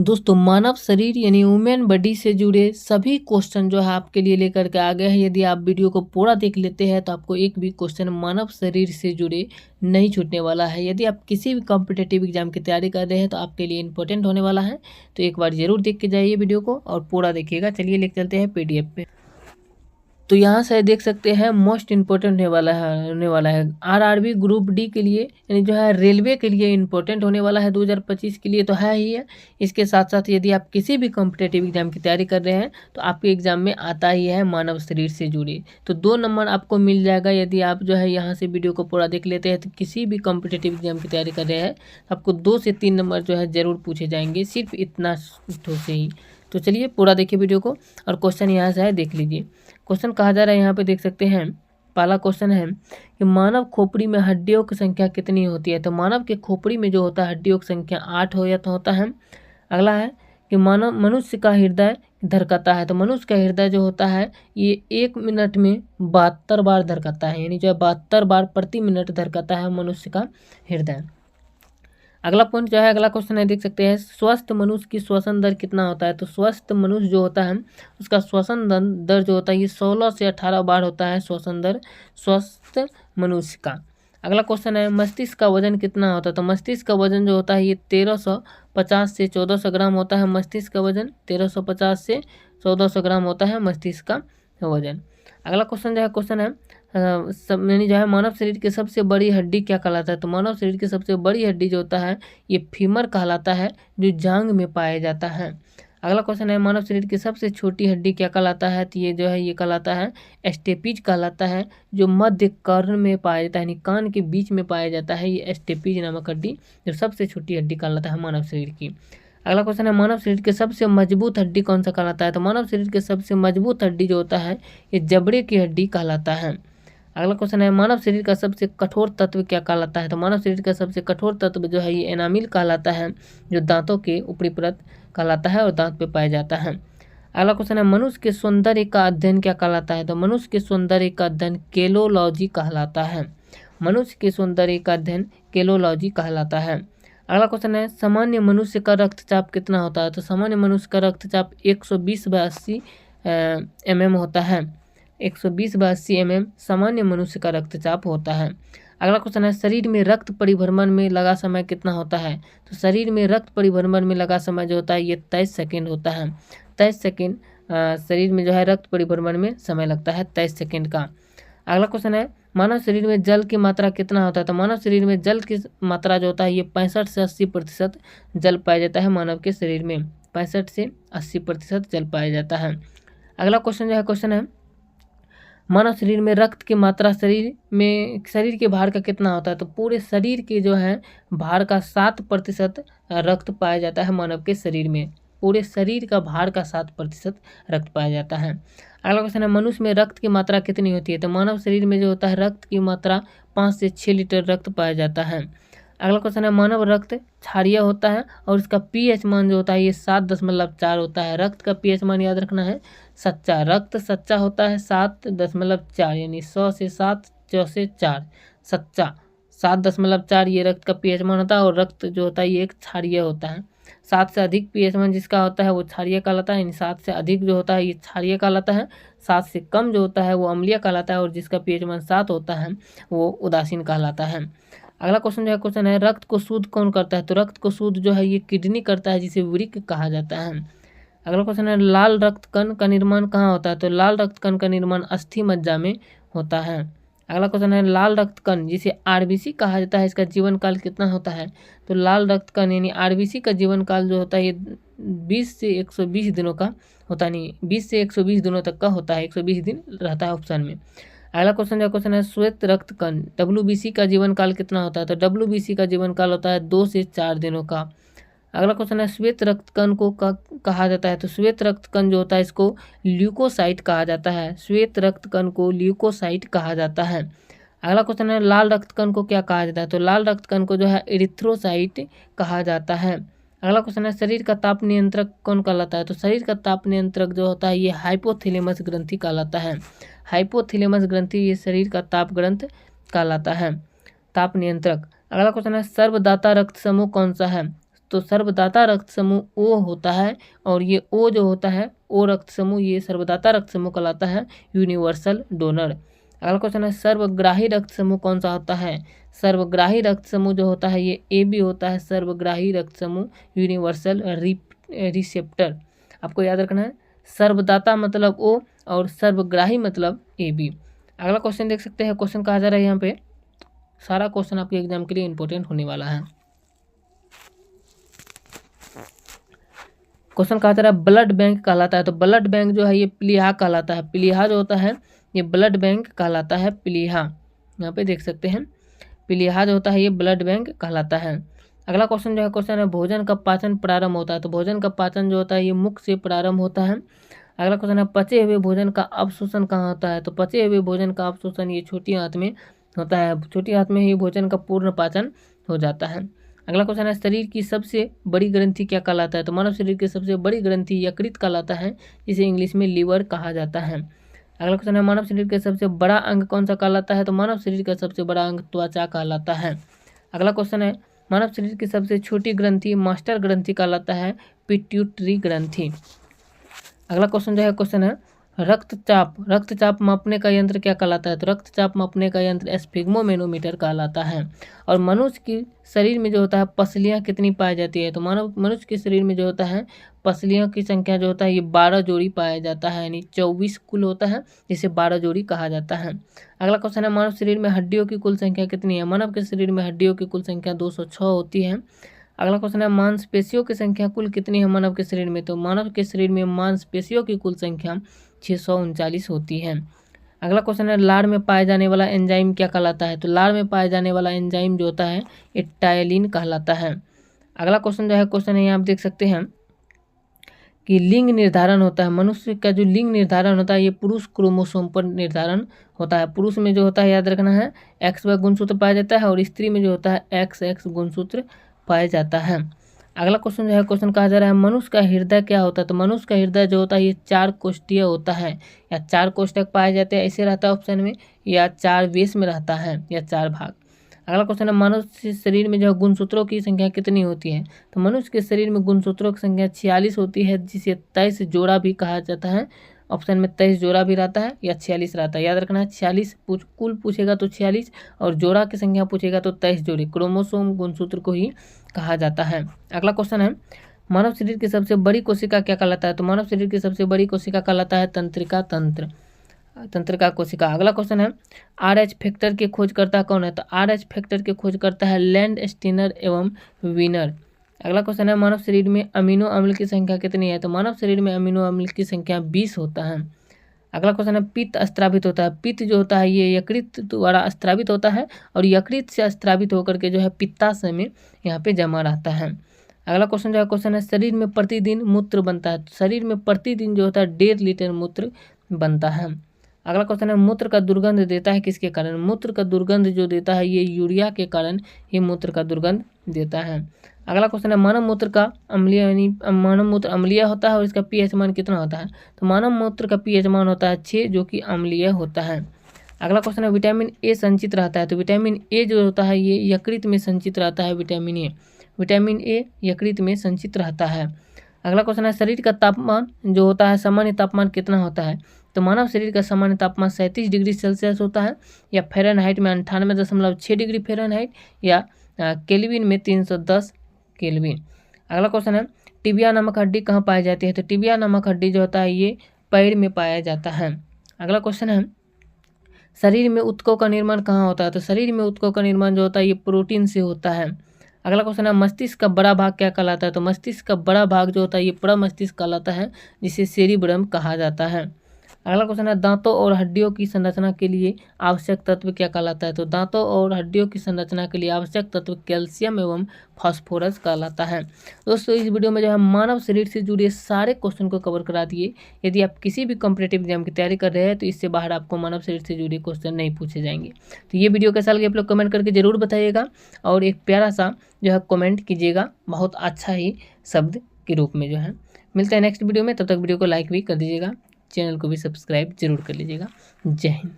दोस्तों मानव शरीर यानी ह्यूमन बॉडी से जुड़े सभी क्वेश्चन जो है आपके लिए लेकर के आ गए हैं। यदि आप वीडियो को पूरा देख लेते हैं तो आपको एक भी क्वेश्चन मानव शरीर से जुड़े नहीं छूटने वाला है। यदि आप किसी भी कॉम्पिटिटिव एग्जाम की तैयारी कर रहे हैं तो आपके लिए इंपॉर्टेंट होने वाला है। तो एक बार जरूर देख के जाइए वीडियो को और पूरा देखिएगा। चलिए लेके चलते हैं PDF पे। तो यहाँ से देख सकते हैं मोस्ट इम्पोर्टेंट होने वाला है आरआरबी ग्रुप डी के लिए, यानी जो है रेलवे के लिए इम्पोर्टेंट होने वाला है 2025 के लिए तो है ही है। इसके साथ साथ यदि आप किसी भी कॉम्पिटेटिव एग्जाम की तैयारी कर रहे हैं तो आपके एग्जाम में आता ही है मानव शरीर से जुड़े। तो 2 नंबर आपको मिल जाएगा यदि आप जो है यहाँ से वीडियो को पूरा देख लेते हैं। तो किसी भी कॉम्पिटेटिव एग्जाम की तैयारी कर रहे हैं आपको 2 से 3 नंबर जो है ज़रूर पूछे जाएंगे, सिर्फ इतना तो से ही। तो चलिए पूरा देखिए वीडियो को और क्वेश्चन यहाँ से है देख लीजिए। क्वेश्चन कहा जा रहा है यहाँ पे देख सकते हैं। पहला क्वेश्चन है कि मानव खोपड़ी में हड्डियों की संख्या कितनी होती है। तो मानव के खोपड़ी में जो होता है हड्डियों की संख्या 8 होता है। अगला है कि मनुष्य का हृदय धड़कता है। तो मनुष्य का हृदय जो होता है ये 1 मिनट में 72 बार धड़कता है, यानी जो है 72 बार प्रति मिनट धड़कता है मनुष्य का हृदय। अगला पॉइंट जो है, अगला क्वेश्चन है देख सकते हैं स्वस्थ मनुष्य की श्वसन दर कितना होता है। तो स्वस्थ मनुष्य जो होता है उसका श्वसन दर जो होता है ये 16 से 18 बार होता है श्वसन दर स्वस्थ मनुष्य का। अगला क्वेश्चन है मस्तिष्क का वजन कितना होता है। तो मस्तिष्क का वजन जो होता है ये 1350 से 1400 ग्राम होता है। मस्तिष्क का वजन 1350 से 1400 ग्राम होता है मस्तिष्क का वजन। अगला क्वेश्चन जो है क्वेश्चन है यानी जो है मानव शरीर की सबसे बड़ी हड्डी क्या कहलाता है। तो मानव शरीर की सबसे बड़ी हड्डी जो होता है ये फीमर कहलाता है, जो जांग में पाया जाता है। अगला क्वेश्चन है मानव शरीर की सबसे छोटी हड्डी क्या कहलाता है। तो ये जो है ये कहलाता है स्टेपीज कहलाता है, जो मध्य कर्ण में पाया जाता है, यानी कान के बीच में पाया जाता है। ये स्टेपीज नामक हड्डी जो सबसे छोटी हड्डी कहलाता है मानव शरीर की। अगला क्वेश्चन है मानव शरीर के सबसे मजबूत हड्डी कौन सा कहलाता है। तो मानव शरीर के सबसे मजबूत हड्डी जो होता है ये जबड़े की हड्डी कहलाता है। अगला क्वेश्चन है मानव शरीर का सबसे कठोर तत्व क्या कहलाता है। तो मानव शरीर का सबसे कठोर तत्व जो है ये एनामिल कहलाता है, जो दांतों के ऊपरी परत कहलाता है और दांत पे पाया जाता है। अगला क्वेश्चन है मनुष्य के सौंदर्य का अध्ययन क्या कहलाता है। तो मनुष्य के सौंदर्य का अध्ययन केलोलॉजी कहलाता है। मनुष्य के सौंदर्य का अध्ययन केलोलॉजी कहलाता है। अगला क्वेश्चन है सामान्य मनुष्य का रक्तचाप कितना होता है। तो सामान्य मनुष्य का रक्तचाप 120/80 mm होता है। 120/80 mm सामान्य मनुष्य का रक्तचाप होता है। अगला क्वेश्चन है शरीर में रक्त परिभ्रमण में लगा समय कितना होता है। तो शरीर में रक्त परिभ्रमण में लगा समय जो होता है ये 23 सेकेंड होता है। 23 सेकेंड शरीर में जो है रक्त परिभ्रमण में समय लगता है 23 सेकेंड का। अगला क्वेश्चन है मानव शरीर में जल की मात्रा कितना होता है। तो मानव शरीर में जल की मात्रा जो होता है ये 65 से 80% जल पाया जाता है। मानव के शरीर में 65 से 80% जल पाया जाता है। अगला क्वेश्चन जो है क्वेश्चन है मानव शरीर में रक्त की मात्रा शरीर के भार का कितना होता है। तो पूरे शरीर के जो है भार का 7% रक्त पाया जाता है मानव के शरीर में। पूरे शरीर का भार का 7% रक्त पाया जाता है। अगला क्वेश्चन है मनुष्य में रक्त की मात्रा कितनी होती है। तो मानव शरीर में जो होता है रक्त की मात्रा 5 से 6 लीटर रक्त पाया जाता है। अगला क्वेश्चन है मानव रक्त क्षारीय होता है और इसका pH मान जो होता है ये 7.4 होता है। रक्त का pH मान याद रखना है सच्चा, रक्त सच्चा होता है 7.4, यानी 100 से 7 4 से 4 सच्चा 7.4 ये रक्त का pH मान होता है। और रक्त जो होता है ये एक क्षारीय होता है। 7 से अधिक pH मान जिसका होता है वो क्षारीय कहलाता है, यानी 7 से अधिक जो होता है ये क्षारीय कहलाता है। 7 से कम जो होता है वो अम्लीय कहलाता है और जिसका pH मान 7 होता है वो उदासीन कहलाता है। अगला क्वेश्चन जो है क्वेश्चन है रक्त को शुद्ध कौन करता है। तो रक्त को शुद्ध जो है ये किडनी करता है, जिसे वृक्क कहा जाता है। अगला क्वेश्चन है लाल रक्त कण का निर्माण कहाँ होता है। तो लाल रक्त कण का निर्माण अस्थि मज्जा में होता है। अगला क्वेश्चन है लाल रक्त कण जिसे आरबीसी कहा जाता है इसका जीवन काल कितना होता है। तो लाल रक्त कण यानी आरबीसी का जीवन काल जो होता है ये 20 से 120 दिनों का होता है, नहीं 20 से 120 दिनों तक का होता है, 120 दिन रहता है ऑप्शन में। अगला क्वेश्चन जो क्वेश्चन है श्वेत रक्त कण WBC का जीवन काल कितना होता है। तो WBC का जीवन काल होता है 2 से 4 दिनों का। अगला क्वेश्चन है श्वेत रक्त कण को कहा जाता है। तो श्वेत रक्त कण जो होता है इसको ल्यूकोसाइट कहा जाता है। श्वेत रक्त कण को ल्यूकोसाइट कहा जाता है। अगला क्वेश्चन है लाल रक्त कण को क्या कहा जाता है। तो लाल रक्त कण को जो है एरिथ्रोसाइट कहा जाता है। अगला क्वेश्चन है शरीर का ताप नियंत्रक कौन कहलाता है। तो शरीर का ताप नियंत्रक जो होता है ये हाइपोथैलेमस ग्रंथि कहलाता है। हाइपोथैलेमस ग्रंथि ये शरीर का ताप ग्रंथ कहलाता है, ताप नियंत्रक। अगला क्वेश्चन है सर्वदाता रक्त समूह कौन सा है। तो सर्वदाता रक्त समूह ओ होता है, और ये ओ जो होता है ओ रक्त समूह, ये सर्वदाता रक्त समूह कहलाता है यूनिवर्सल डोनर। अगला क्वेश्चन है सर्वग्राही रक्त समूह कौन सा होता है? सर्वग्राही रक्त समूह जो होता है ये ए बी होता है, सर्वग्राही रक्त समूह यूनिवर्सल रिसेप्टर। आपको याद रखना है, सर्वदाता मतलब ओ और सर्वग्राही मतलब ए बी। अगला क्वेश्चन देख सकते हैं, क्वेश्चन कहा जा रहा है यहाँ पे, सारा क्वेश्चन आपके एग्जाम के लिए इंपॉर्टेंट होने वाला है। क्वेश्चन कहा जा रहा है ब्लड बैंक कहलाता है, तो ब्लड बैंक जो है ये प्लीहा कहलाता है। प्लीहा जो होता है ये ब्लड बैंक कहलाता है, प्लीहा। यहाँ पे देख सकते हैं प्लीहा जो होता है ये ब्लड बैंक कहलाता है। अगला क्वेश्चन जो है, क्वेश्चन है भोजन का पाचन प्रारंभ होता है, तो भोजन का पाचन जो होता है ये मुख से प्रारंभ होता है। अगला क्वेश्चन है पचे हुए भोजन का अवशोषण कहाँ होता है? तो पचे हुए भोजन का अवशोषण ये छोटी आंत में होता है, छोटी आंत में ही भोजन का पूर्ण पाचन हो जाता है। अगला क्वेश्चन है शरीर की सबसे बड़ी ग्रंथि क्या कहलाता है? तो मानव शरीर की सबसे बड़ी ग्रंथि यकृत कहलाता है, जिसे इंग्लिश में लीवर कहा जाता है। अगला क्वेश्चन है मानव शरीर का सबसे बड़ा अंग कौन सा कहलाता है? तो मानव शरीर का सबसे बड़ा अंग त्वचा कहलाता है। अगला क्वेश्चन है मानव शरीर की सबसे छोटी ग्रंथि मास्टर ग्रंथि कहलाता है, पिट्यूटरी ग्रंथि। अगला क्वेश्चन जो है, क्वेश्चन है रक्तचाप मापने का यंत्र क्या कहलाता है? तो रक्तचाप मापने का यंत्र स्फिग्मोमेनोमीटर कहलाता है। और मनुष्य की शरीर में जो होता है पसलियाँ कितनी पाई जाती है? तो मनुष्य के शरीर में जो होता है पसलियों की संख्या जो होता है ये 12 जोड़ी पाया जाता है, यानी 24 कुल होता है, जिसे 12 जोड़ी कहा जाता है। अगला क्वेश्चन है मानव शरीर में हड्डियों की कुल संख्या कितनी है? मानव के शरीर में हड्डियों की कुल संख्या 206 होती है। अगला क्वेश्चन है मांसपेशियों की संख्या कुल कितनी है मानव के शरीर में? तो मानव के शरीर में मांसपेशियों की कुल संख्या 639 होती है। अगला क्वेश्चन है लार में पाया जाने वाला एंजाइम क्या कहलाता है? तो लार में पाया जाने वाला एंजाइम जो होता है ये टायलिन कहलाता है। अगला क्वेश्चन जो है, क्वेश्चन है यहाँ आप देख सकते हैं कि लिंग निर्धारण होता है, मनुष्य का जो लिंग निर्धारण होता है ये पुरुष क्रोमोसोम पर निर्धारण होता है। पुरुष में जो होता है याद रखना है XY गुणसूत्र पाया जाता है, और स्त्री में जो होता है XX गुणसूत्र पाया जाता है। अगला क्वेश्चन जो है, क्वेश्चन कहा जा रहा है मनुष्य का हृदय क्या होता है? तो मनुष्य का हृदय जो होता है ये 4 कोष्ठीय होता है, या 4 कोष्ठक पाए जाते हैं ऐसे रहता है ऑप्शन में, या 4 वेश में रहता है, या 4 भाग। अगला क्वेश्चन है मनुष्य शरीर में जो गुणसूत्रों की संख्या कितनी होती है? तो मनुष्य के शरीर में गुणसूत्रों की संख्या 46 होती है, जिसे 23 जोड़ा भी कहा जाता है। ऑप्शन में 23 जोड़ा भी रहता है या 46 रहता है, याद रखना है। 46 कुल पूछेगा तो 46, और जोड़ा की संख्या पूछेगा तो 23 जोड़े, क्रोमोसोम गुणसूत्र को ही कहा जाता है। अगला क्वेश्चन है मानव शरीर की सबसे बड़ी कोशिका क्या कहलाता है? तो मानव शरीर की सबसे बड़ी कोशिका कहलाता है तंत्रिका कोशिका। अगला क्वेश्चन है RH फैक्टर के खोजकर्ता कौन है? तो RH फैक्टर के खोजकर्ता है लैंड स्टीनर एवं वीनर। अगला क्वेश्चन है मानव शरीर में अमीनो अम्ल की संख्या कितनी है? तो मानव शरीर में अमीनो अम्ल की संख्या 20 होता है। अगला क्वेश्चन है पित्त स्त्रावित होता है, पित्त जो होता है ये यकृत द्वारा स्त्रावित होता है, और यकृत से स्त्रावित होकर के जो है पित्ताशय में यहाँ पे जमा रहता है। अगला क्वेश्चन जो है, क्वेश्चन है शरीर में प्रतिदिन मूत्र बनता है, तो शरीर में प्रतिदिन जो होता है 1.5 लीटर मूत्र बनता है। अगला क्वेश्चन है मूत्र का दुर्गंध देता है किसके कारण? मूत्र का दुर्गंध जो देता है ये यूरिया के कारण ये मूत्र का दुर्गंध देता है। अगला क्वेश्चन है मानव मूत्र का अम्लीय, यानी मानव मूत्र अम्लीय होता है और इसका pH मान कितना होता है? तो मानव मूत्र का pH मान होता है 6, जो कि अम्लीय होता है। अगला क्वेश्चन है विटामिन ए संचित रहता है, तो विटामिन ए जो होता है ये यकृत में संचित रहता है। विटामिन ए यकृत में संचित रहता है। अगला क्वेश्चन है शरीर का तापमान जो होता है सामान्य तापमान कितना होता है? तो मानव शरीर का सामान्य तापमान 37 डिग्री सेल्सियस होता है, या फ़ारेनहाइट में 98.6 डिग्री फ़ारेनहाइट, या केल्विन में 310 केल्विन। अगला क्वेश्चन है टिबिया नामक हड्डी कहाँ पाई जाती है? तो टिबिया नामक हड्डी जो होता है ये पैर में पाया जाता है। अगला क्वेश्चन है शरीर में ऊतकों का निर्माण कहाँ होता है? तो शरीर में ऊतकों का निर्माण जो होता है ये प्रोटीन से होता है। अगला क्वेश्चन है मस्तिष्क का बड़ा भाग क्या कहलाता है? तो मस्तिष्क का बड़ा भाग जो होता है ये प्रमस्तिष्क कहलाता है, जिसे सेरिब्रम कहा जाता है। अगला क्वेश्चन है दांतों और हड्डियों की संरचना के लिए आवश्यक तत्व क्या कहलाता है? तो दांतों और हड्डियों की संरचना के लिए आवश्यक तत्व कैल्शियम एवं फास्फोरस कहलाता है। दोस्तों इस वीडियो में जो है मानव शरीर से जुड़े सारे क्वेश्चन को कवर करा दिए। यदि आप किसी भी कॉम्पिटेटिव एग्जाम की तैयारी कर रहे हैं तो इससे बाहर आपको मानव शरीर से जुड़े क्वेश्चन नहीं पूछे जाएंगे। तो ये वीडियो कैसा लगे आप लोग कमेंट करके जरूर बताइएगा, और एक प्यारा सा जो है कमेंट कीजिएगा, बहुत अच्छा ही शब्द के रूप में जो है। मिलते हैं नेक्स्ट वीडियो में, तब तक वीडियो को लाइक भी कर दीजिएगा, चैनल को भी सब्सक्राइब जरूर कर लीजिएगा। जय हिंद।